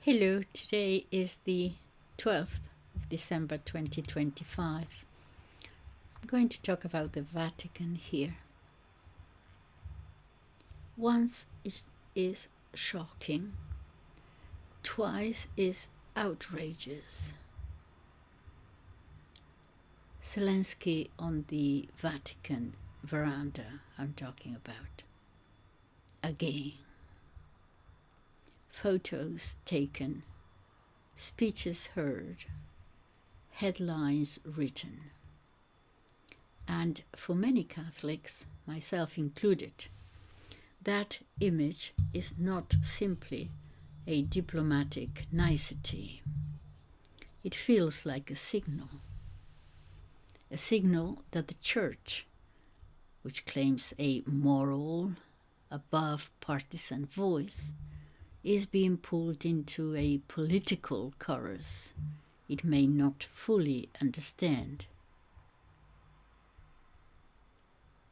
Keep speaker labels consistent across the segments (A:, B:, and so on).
A: Hello, today is the 12th of December 2025. I'm going to talk about the Vatican here. Once is shocking, twice is outrageous. Zelensky on the Vatican veranda, I'm talking about. Again. Photos taken, speeches heard, headlines written. And for many Catholics, myself included, that image is not simply a diplomatic nicety. It feels like a signal that the Church, which claims a moral, above partisan voice, is being pulled into a political chorus it may not fully understand.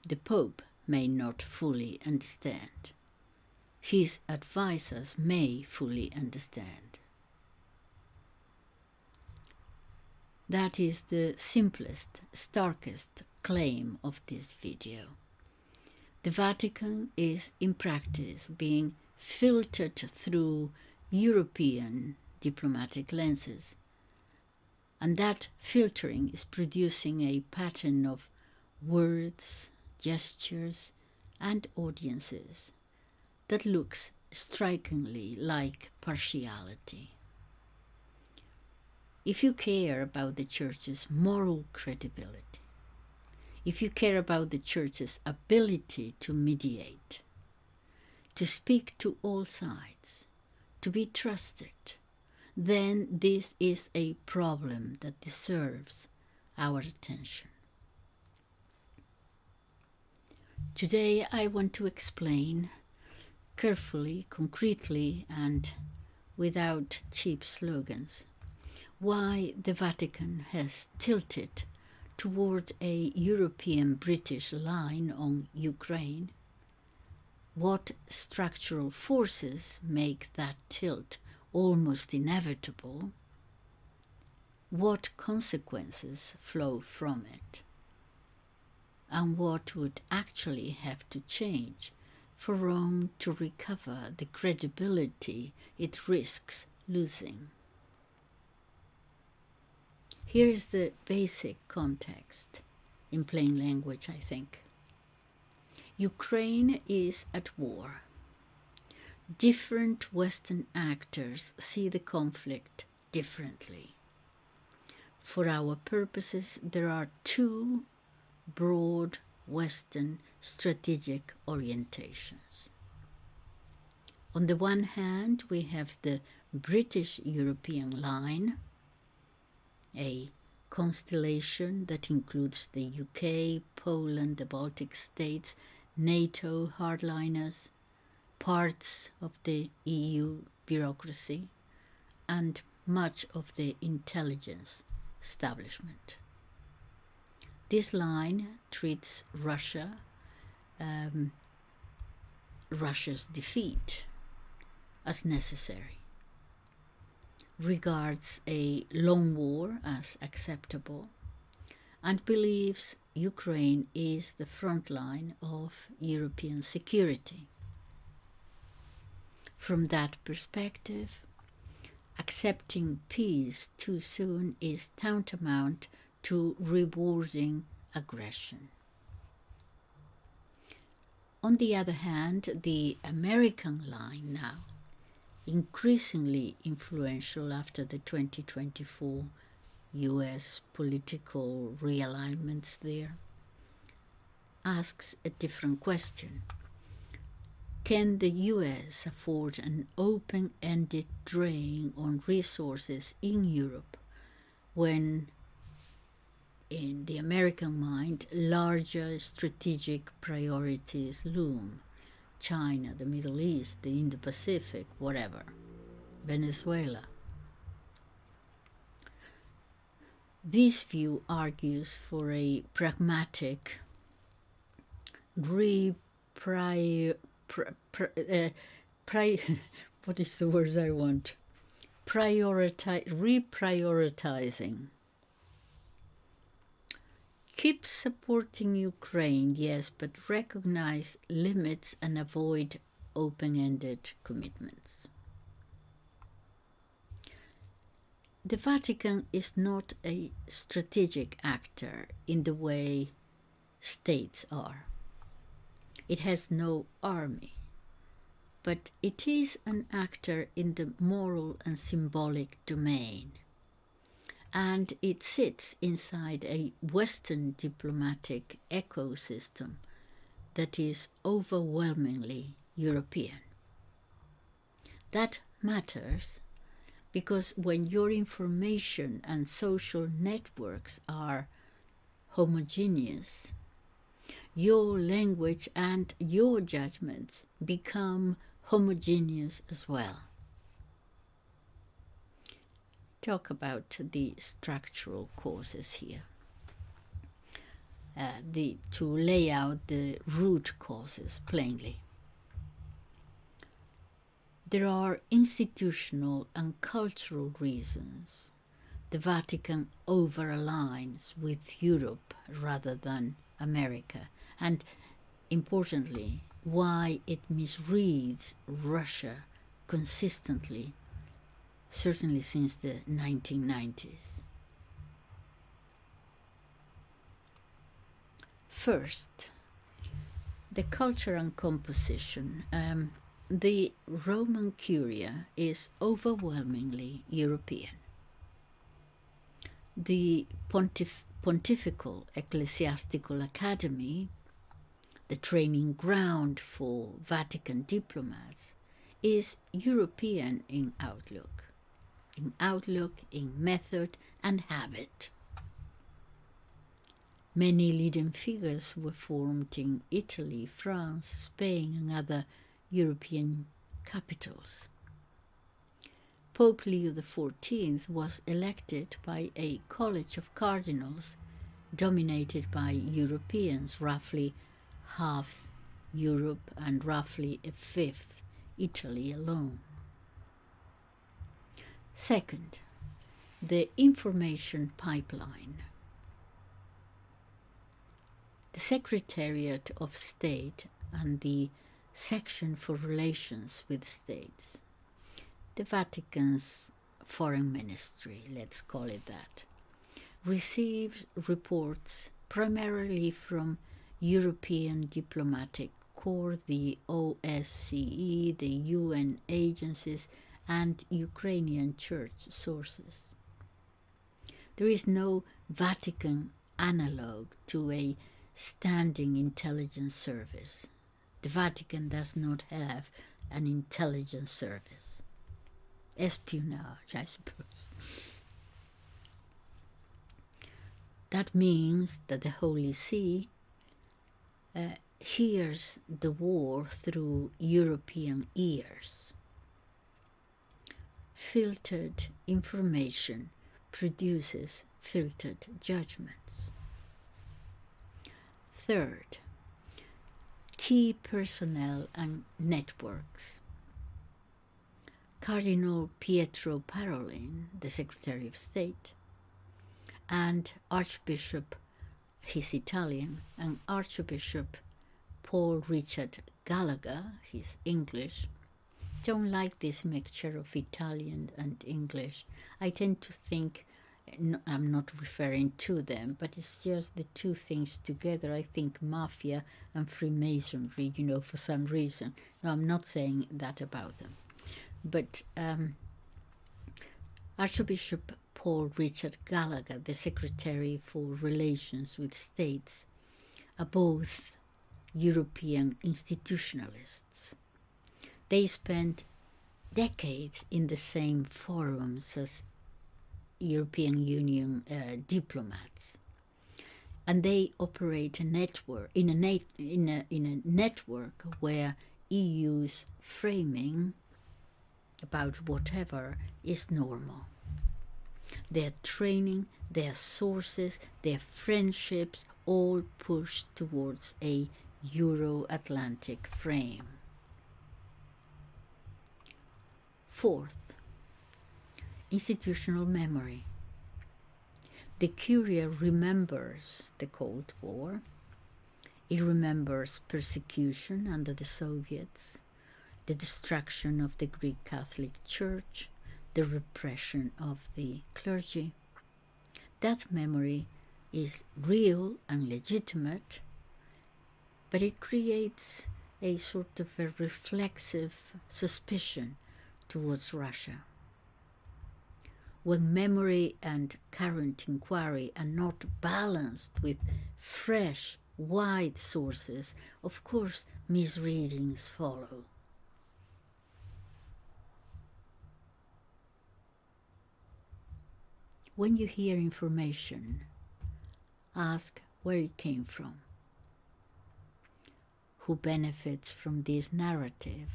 A: The Pope may not fully understand. His advisors may fully understand. That is the simplest, starkest claim of this video. The Vatican is in practice being filtered through European diplomatic lenses, and that filtering is producing a pattern of words, gestures, and audiences that looks strikingly like partiality. If you care about the Church's moral credibility, if you care about the Church's ability to mediate, to speak to all sides, to be trusted, then this is a problem that deserves our attention. Today I want to explain carefully, concretely, and without cheap slogans, why the Vatican has tilted toward a European-British line on Ukraine, what structural forces make that tilt almost inevitable, what consequences flow from it, and what would actually have to change for Rome to recover the credibility it risks losing. Here is the basic context, in plain language, I think. Ukraine is at war. Different Western actors see the conflict differently. For our purposes, there are two broad Western strategic orientations. On the one hand, we have the British-European line, a constellation that includes the UK, Poland, the Baltic states, NATO hardliners, parts of the EU bureaucracy, and much of the intelligence establishment. This line treats Russia's defeat as necessary, regards a long war as acceptable, and believes Ukraine is the front line of European security. From that perspective, accepting peace too soon is tantamount to rewarding aggression. On the other hand, the American line now, increasingly influential after the 2024 US political realignments there, asks a different question. Can the US afford an open-ended drain on resources in Europe when, in the American mind, larger strategic priorities loom? China, the Middle East, the Indo-Pacific, whatever, Venezuela. This view argues for a pragmatic what is the word I want? reprioritizing. Keep supporting Ukraine, yes, but recognize limits and avoid open-ended commitments. The Vatican is not a strategic actor in the way states are. It has no army, but it is an actor in the moral and symbolic domain, and it sits inside a Western diplomatic ecosystem that is overwhelmingly European. That matters because when your information and social networks are homogeneous, your language and your judgments become homogeneous as well. Talk about the structural causes here. To lay out the root causes plainly. There are institutional and cultural reasons the Vatican over-aligns with Europe rather than America, and importantly, why it misreads Russia consistently, certainly since the 1990s. First, the culture and composition. The Roman Curia is overwhelmingly European. The Pontifical Ecclesiastical Academy, the training ground for Vatican diplomats, is European in outlook, in method and habit. Many leading figures were formed in Italy, France, Spain, and other European capitals. Pope Leo XIV was elected by a college of cardinals dominated by Europeans, roughly half Europe and roughly a fifth Italy alone. Second, the information pipeline. The Secretariat of State and the Section for Relations with States, the Vatican's foreign ministry, let's call it that, receives reports primarily from European diplomatic corps, the OSCE, the UN agencies, and Ukrainian church sources. There is no Vatican analog to a standing intelligence service. The Vatican does not have an intelligence service. Espionage, I suppose. That means that the Holy See hears the war through European ears. Filtered information produces filtered judgments. Third, key personnel and networks. Cardinal Pietro Parolin, the Secretary of State, and Archbishop, he's Italian, and Archbishop Paul Richard Gallagher, he's English, don't like this mixture of Italian and English. I tend to think, I'm not referring to them, but it's just the two things together. I think mafia and Freemasonry, for some reason. No, I'm not saying that about them. But Archbishop Paul Richard Gallagher, the Secretary for Relations with States, are both European institutionalists. They spent decades in the same forums as European Union diplomats, and they operate a network in a network where EU's framing about whatever is normal. Their training, their sources, their friendships all push towards a Euro-Atlantic frame. Fourth, Institutional memory. The Curia remembers the Cold War. It remembers persecution under the Soviets, the destruction of the Greek Catholic Church, the repression of the clergy. That memory is real and legitimate, but it creates a sort of a reflexive suspicion towards Russia. When memory and current inquiry are not balanced with fresh, wide sources, of course, misreadings follow. When you hear information, ask where it came from. Who benefits from this narrative?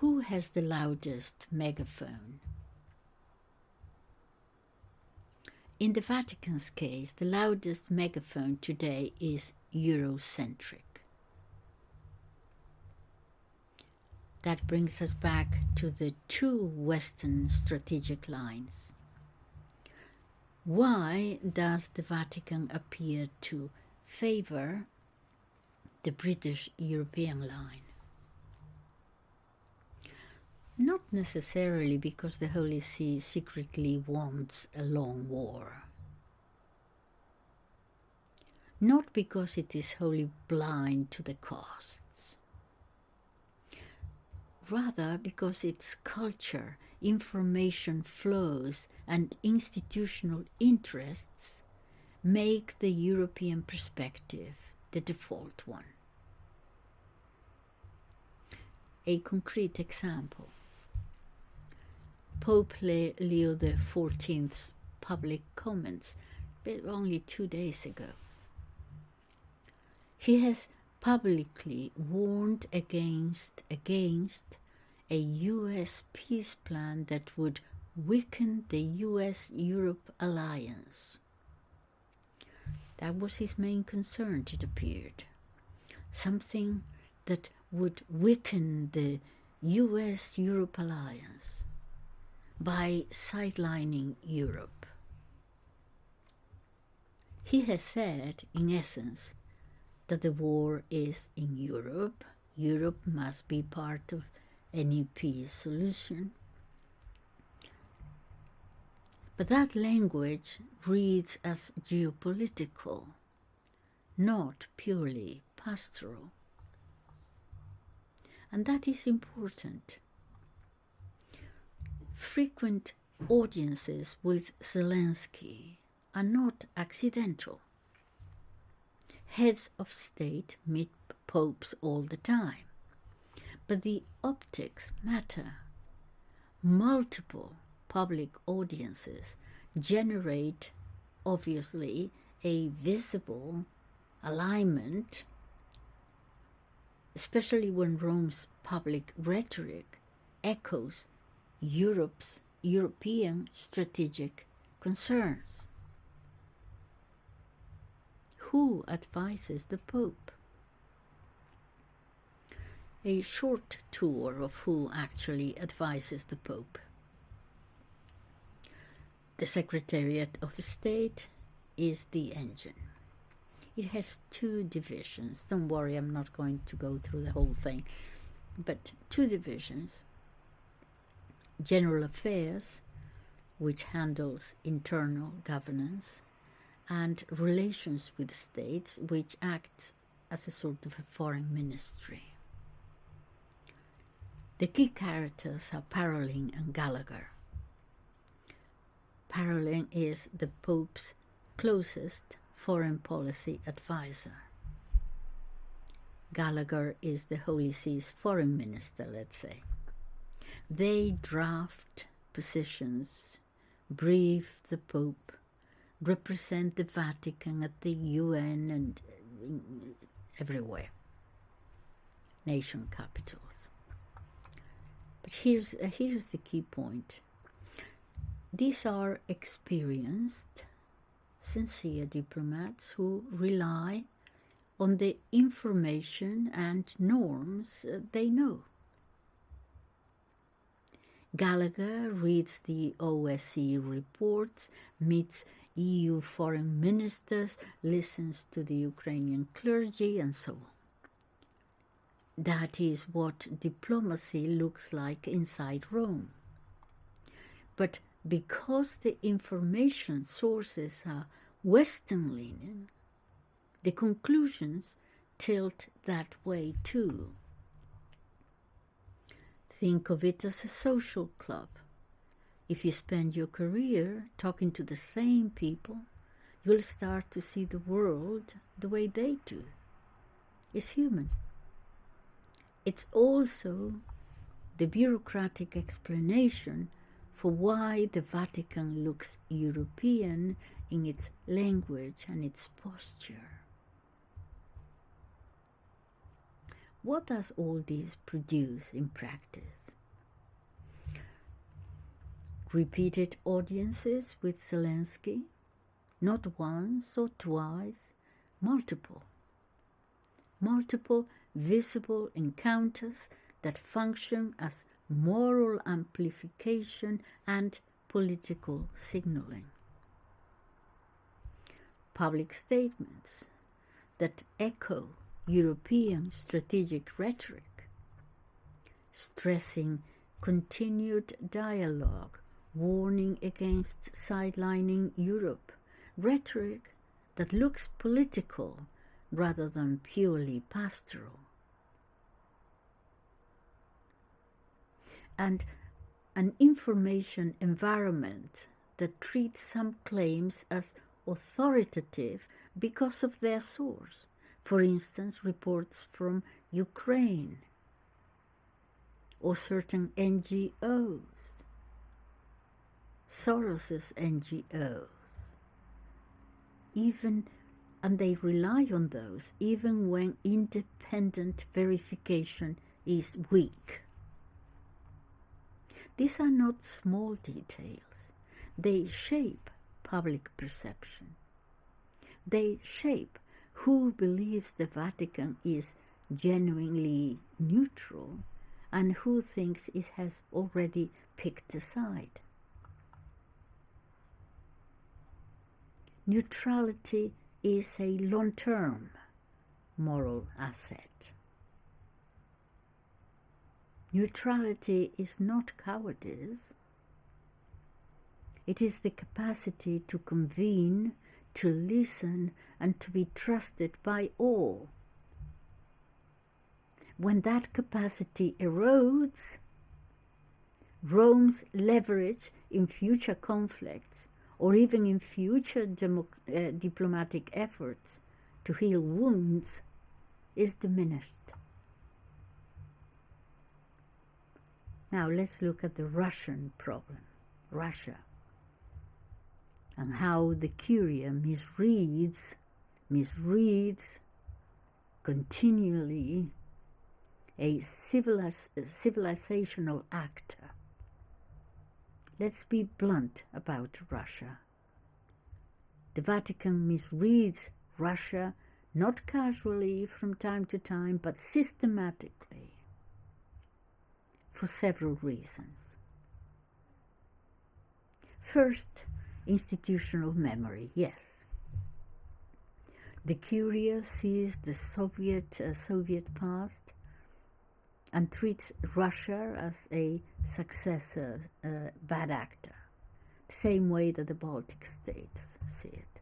A: Who has the loudest megaphone? In the Vatican's case, the loudest megaphone today is Eurocentric. That brings us back to the two Western strategic lines. Why does the Vatican appear to favor the British European line? Not necessarily because the Holy See secretly wants a long war. Not because it is wholly blind to the costs. Rather because its culture, information flows, and institutional interests make the European perspective the default one. A concrete example. Pope Leo XIV's public comments only 2 days ago. He has publicly warned against a U.S. peace plan that would weaken the U.S.-Europe alliance. That was his main concern, it appeared. Something that would weaken the U.S.-Europe alliance by sidelining Europe. He has said, in essence, that the war is in Europe. Europe must be part of any peace solution. But that language reads as geopolitical, not purely pastoral. And that is important. Frequent audiences with Zelensky are not accidental. Heads of state meet popes all the time, but the optics matter. Multiple public audiences generate, obviously, a visible alignment, especially when Rome's public rhetoric echoes European strategic concerns. Who advises the Pope? A short tour of who actually advises the Pope. The Secretariat of State is the engine. It has two divisions. Don't worry, I'm not going to go through the whole thing, but two divisions. General Affairs, which handles internal governance, and Relations with States, which acts as a sort of a foreign ministry. The key characters are Parolin and Gallagher. Parolin is the Pope's closest foreign policy advisor. Gallagher is the Holy See's foreign minister, let's say. They draft positions, brief the Pope, represent the Vatican at the UN and everywhere, nation capitals. But here's the key point. These are experienced, sincere diplomats who rely on the information and norms they know. Gallagher reads the OSCE reports, meets EU foreign ministers, listens to the Ukrainian clergy, and so on. That is what diplomacy looks like inside Rome. But because the information sources are Western-leaning, the conclusions tilt that way too. Think of it as a social club. If you spend your career talking to the same people, you'll start to see the world the way they do. It's human. It's also the bureaucratic explanation for why the Vatican looks European in its language and its posture. What does all this produce in practice? Repeated audiences with Zelensky, not once or twice, multiple visible encounters that function as moral amplification and political signaling. Public statements that echo European strategic rhetoric, stressing continued dialogue, warning against sidelining Europe, rhetoric that looks political rather than purely pastoral. And an information environment that treats some claims as authoritative because of their source. For instance, reports from Ukraine or certain NGOs, Soros's NGOs, and they rely on those even when independent verification is weak. These are not small details. They shape public perception. They shape who believes the Vatican is genuinely neutral and who thinks it has already picked a side. Neutrality is a long-term moral asset. Neutrality is not cowardice. It is the capacity to convene, to listen, and to be trusted by all. When that capacity erodes, Rome's leverage in future conflicts or even in future diplomatic efforts to heal wounds is diminished. Now let's look at the Russian problem, Russia, and how the Curia misreads continually a civilizational actor. Let's be blunt about Russia. The Vatican misreads Russia not casually from time to time, but systematically, for several reasons. First, institutional memory, yes. The Curia sees the Soviet past and treats Russia as a successor, bad actor, the same way that the Baltic states see it.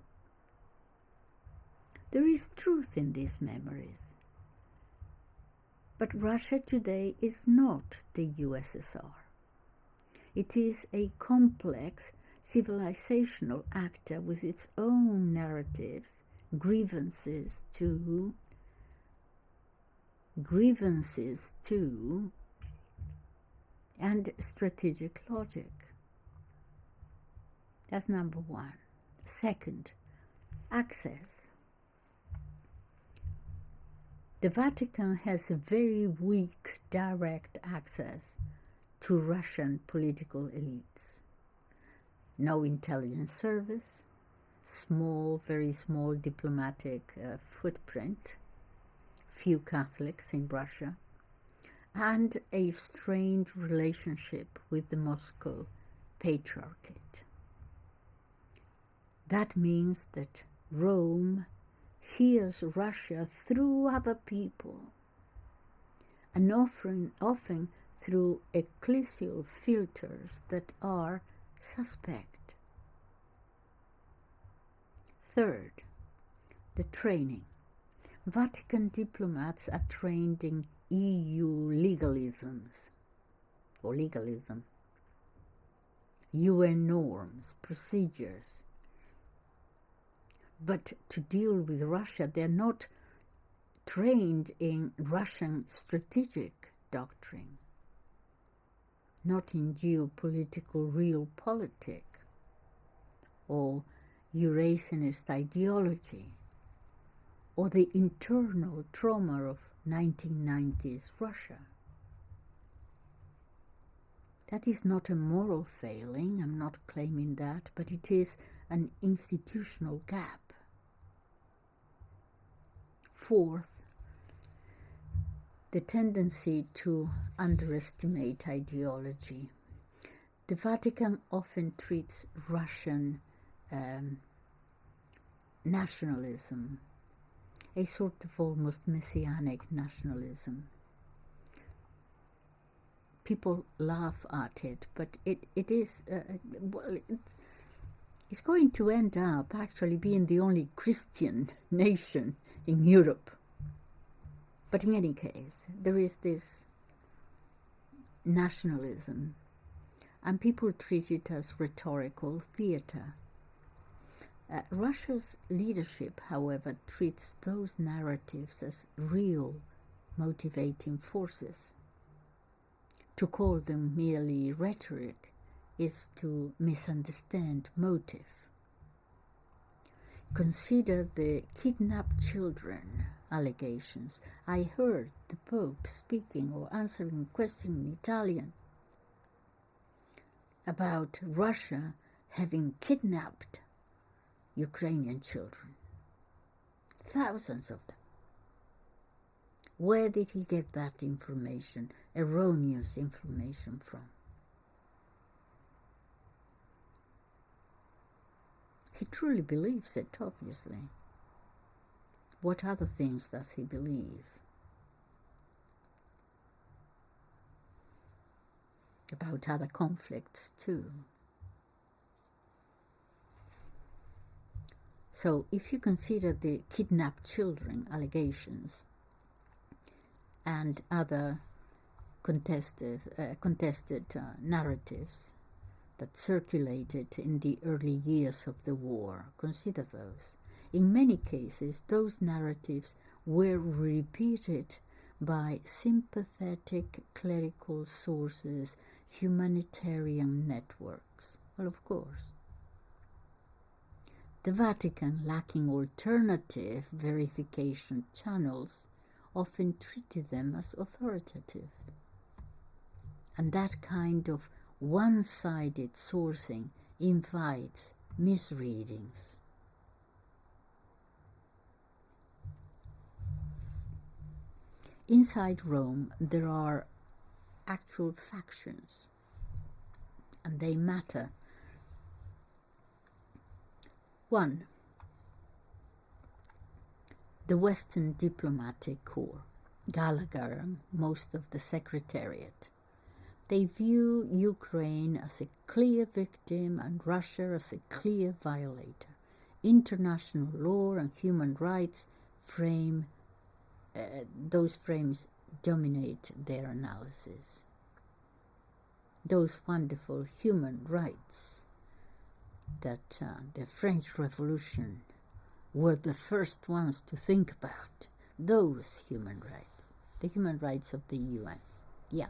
A: There is truth in these memories. But Russia today is not the USSR. It is a complex civilizational actor with its own narratives, grievances too, and strategic logic. That's number one. Second, access. The Vatican has a very weak direct access to Russian political elites. No intelligence service, very small diplomatic footprint, few Catholics in Russia, and a strained relationship with the Moscow Patriarchate. That means that Rome hears Russia through other people, and often through ecclesial filters that are suspect. Third, the training. Vatican diplomats are trained in EU legalisms, or legalism, UN norms, procedures. But to deal with Russia, they're not trained in Russian strategic doctrine, not in geopolitical realpolitik or Eurasianist ideology, or the internal trauma of 1990s Russia. That is not a moral failing, I'm not claiming that, but it is an institutional gap. Fourth, the tendency to underestimate ideology. The Vatican often treats Russian nationalism, a sort of almost messianic nationalism. People laugh at it, but it is, it's going to end up actually being the only Christian nation in Europe. But in any case, there is this nationalism, and people treat it as rhetorical theater. Russia's leadership, however, treats those narratives as real motivating forces. To call them merely rhetoric is to misunderstand motive. Consider the kidnapped children allegations. I heard the Pope speaking or answering a question in Italian about Russia having kidnapped Ukrainian children. Thousands of them. Where did he get that information, erroneous information, from? He truly believes it, obviously. What other things does he believe? About other conflicts too. So if you consider the kidnapped children allegations and other contested narratives that circulated in the early years of the war, consider those. In many cases, those narratives were repeated by sympathetic clerical sources, humanitarian networks. Well, of course. The Vatican, lacking alternative verification channels, often treated them as authoritative. And that kind of one-sided sourcing invites misreadings. Inside Rome, there are actual factions, and they matter. One, the Western diplomatic corps, Gallagher and most of the Secretariat. They view Ukraine as a clear victim and Russia as a clear violator. International law and human rights those frames dominate their analysis. Those wonderful human rights that the French Revolution were the first ones to think about, those human rights, the human rights of the UN. Yeah.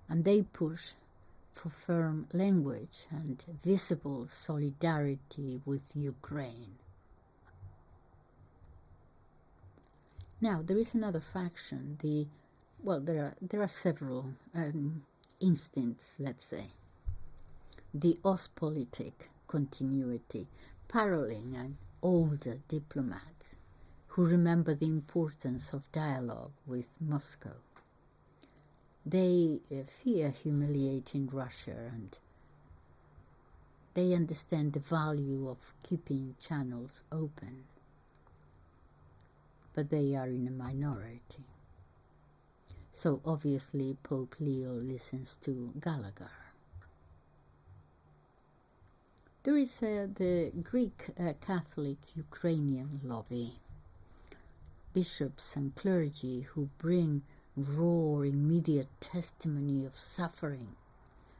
A: And they push for firm language and visible solidarity with Ukraine. Now, there is another faction, there are several instincts, let's say. The Ostpolitik continuity, paralleling and older diplomats who remember the importance of dialogue with Moscow. They fear humiliating Russia, and they understand the value of keeping channels open. But they are in a minority. So obviously Pope Leo listens to Gallagher. There is the Greek Catholic Ukrainian lobby, bishops and clergy who bring raw, immediate testimony of suffering,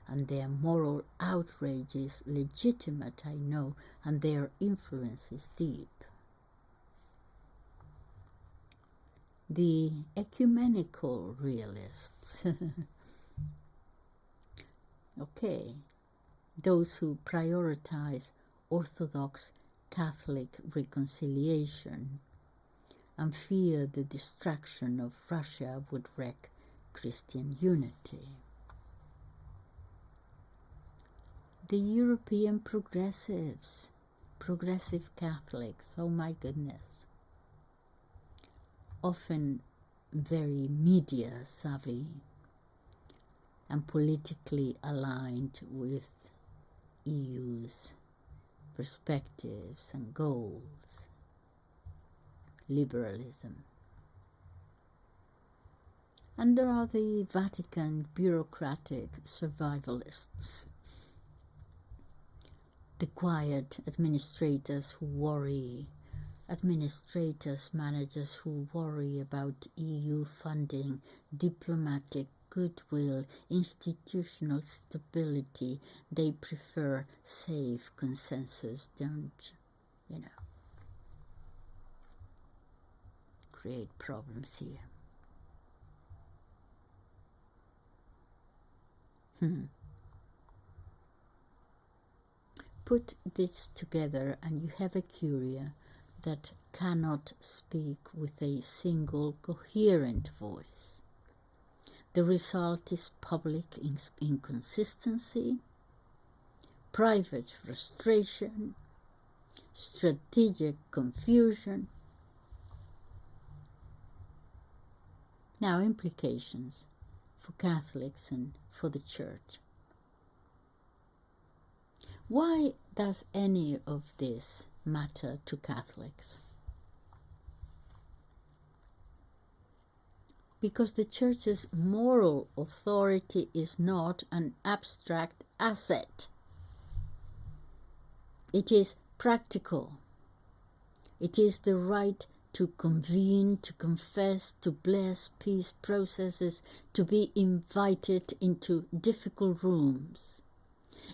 A: and their moral outrage is legitimate, I know, and their influence is deep. The ecumenical realists, okay, those who prioritize Orthodox Catholic reconciliation and fear the destruction of Russia would wreck Christian unity. The European progressives, progressive Catholics, oh my goodness, often very media savvy and politically aligned with EU's perspectives and goals, liberalism. And there are the Vatican bureaucratic survivalists, the quiet administrators, managers who worry about EU funding, diplomatic goodwill, institutional stability. They prefer safe consensus, don't, create problems here. Put this together and you have a Curia that cannot speak with a single coherent voice. The result is public inconsistency, private frustration, strategic confusion. Now, implications for Catholics and for the Church. Why does any of this matter to Catholics? Because the Church's moral authority is not an abstract asset. It is practical. It is the right to convene, to confess, to bless peace processes, to be invited into difficult rooms.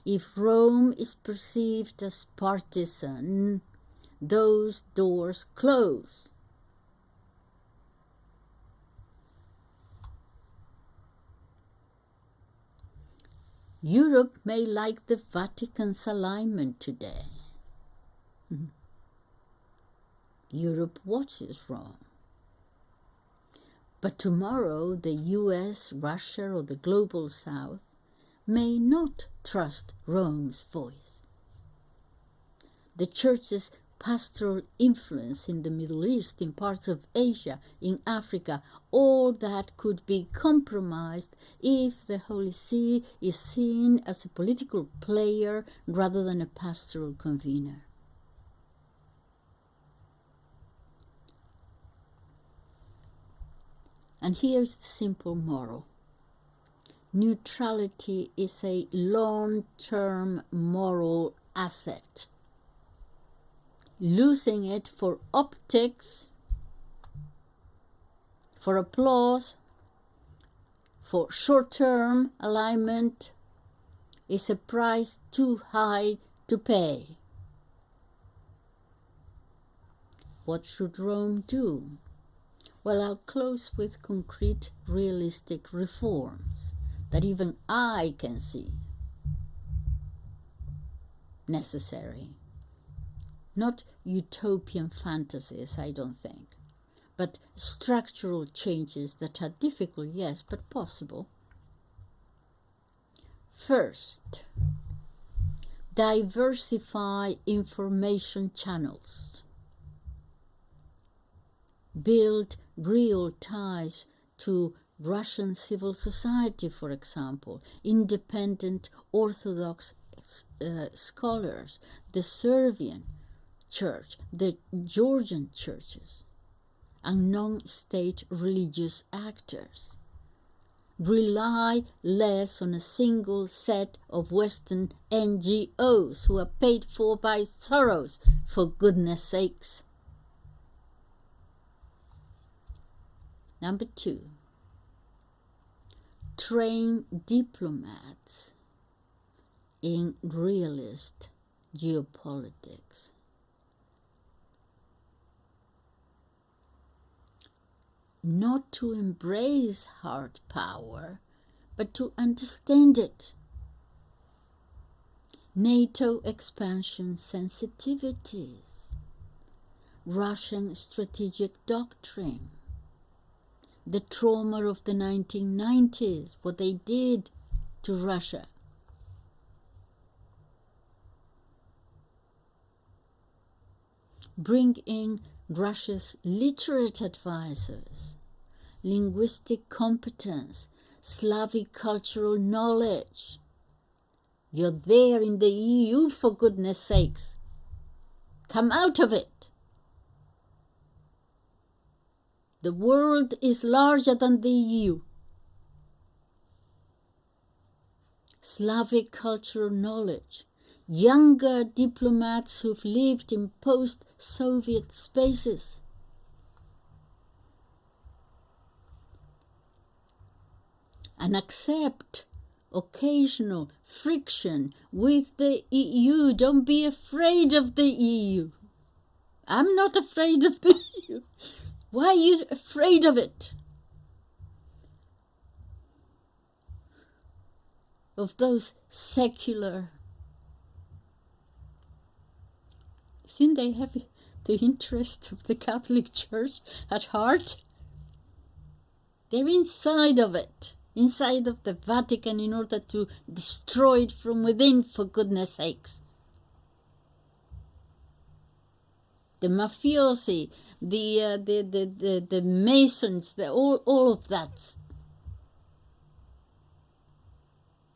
A: If Rome is perceived as partisan, those doors close. Europe may like the Vatican's alignment today. Europe watches Rome. But tomorrow the US, Russia, or the global South may not trust Rome's voice. The Church's pastoral influence in the Middle East, in parts of Asia, in Africa, all that could be compromised if the Holy See is seen as a political player rather than a pastoral convener. And here's the simple moral. Neutrality is a long-term moral asset. Losing it for optics, for applause, for short-term alignment is a price too high to pay. What should Rome do? Well, I'll close with concrete, realistic reforms that even I can see necessary. Not utopian fantasies, I don't think, but structural changes that are difficult, yes, but possible. First, Diversify information channels. Build real ties to Russian civil society, for example, independent Orthodox scholars, the Serbian church, the Georgian churches, and non-state religious actors. Rely less on a single set of Western NGOs who are paid for by Soros, for goodness sakes. Number 2. Train diplomats in realist geopolitics. Not to embrace hard power, but to understand it. NATO expansion sensitivities, Russian strategic doctrine, the trauma of the 1990s, what they did to Russia. Bring in Russia's literate advisors, linguistic competence, Slavic cultural knowledge. You're there in the EU, for goodness sakes. Come out of it. The world is larger than the EU. Slavic cultural knowledge. Younger diplomats who've lived in post-Soviet spaces. And accept occasional friction with the EU. Don't be afraid of the EU. I'm not afraid of the EU. Why are you afraid of it? Of those secular. Think they have the interest of the Catholic Church at heart? They're inside of it, inside of the Vatican, in order to destroy it from within, for goodness sakes. The mafiosi, the Masons, all of that.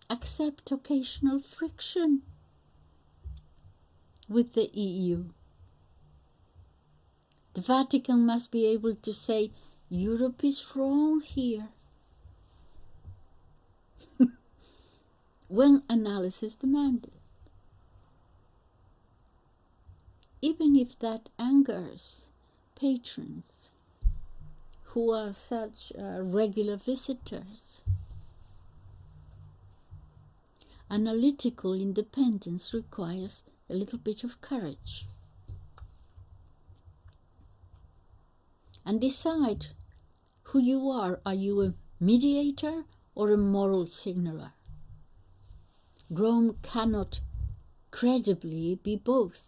A: Accept occasional friction with the EU. The Vatican must be able to say, Europe is wrong here, when analysis demanded. Even if that angers patrons who are such regular visitors. Analytical independence requires a little bit of courage. And decide who you are. Are you a mediator or a moral signaler? Rome cannot credibly be both.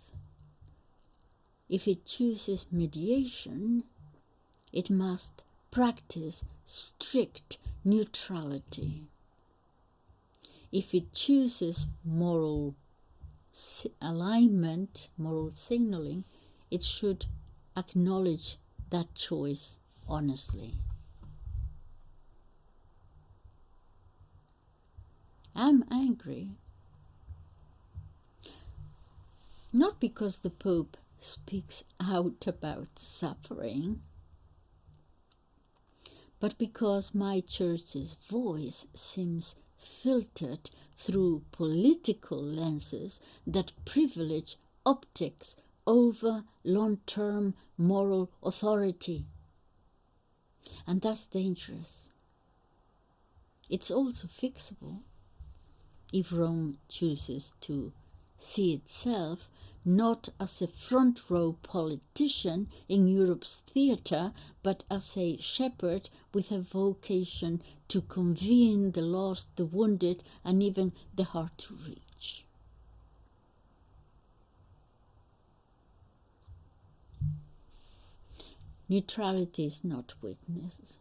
A: If it chooses mediation, it must practice strict neutrality. If it chooses moral alignment, moral signaling, it should acknowledge that choice honestly. I'm angry, not because the Pope speaks out about suffering, but because my church's voice seems filtered through political lenses that privilege optics over long-term moral authority. And that's dangerous. It's also fixable if Rome chooses to see itself not as a front-row politician in Europe's theatre, but as a shepherd with a vocation to convene the lost, the wounded, and even the hard to reach. Neutrality is not weakness.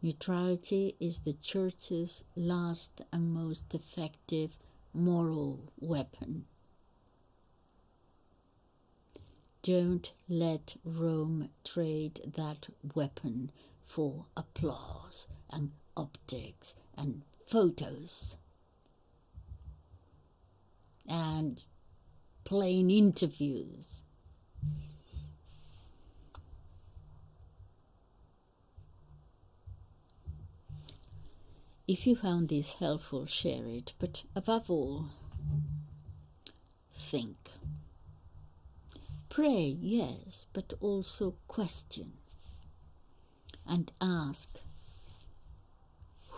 A: Neutrality is the Church's last and most effective moral weapon. Don't let Rome trade that weapon for applause and optics and photos and plain interviews. If you found this helpful, share it, but above all, think. Pray, yes, but also question and ask,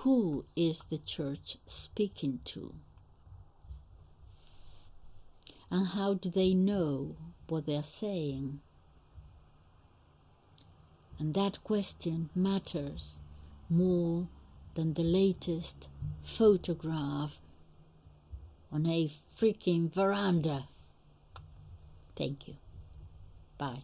A: who is the church speaking to? And how do they know what they're saying? And that question matters more than the latest photograph on a freaking veranda. Thank you. Bye.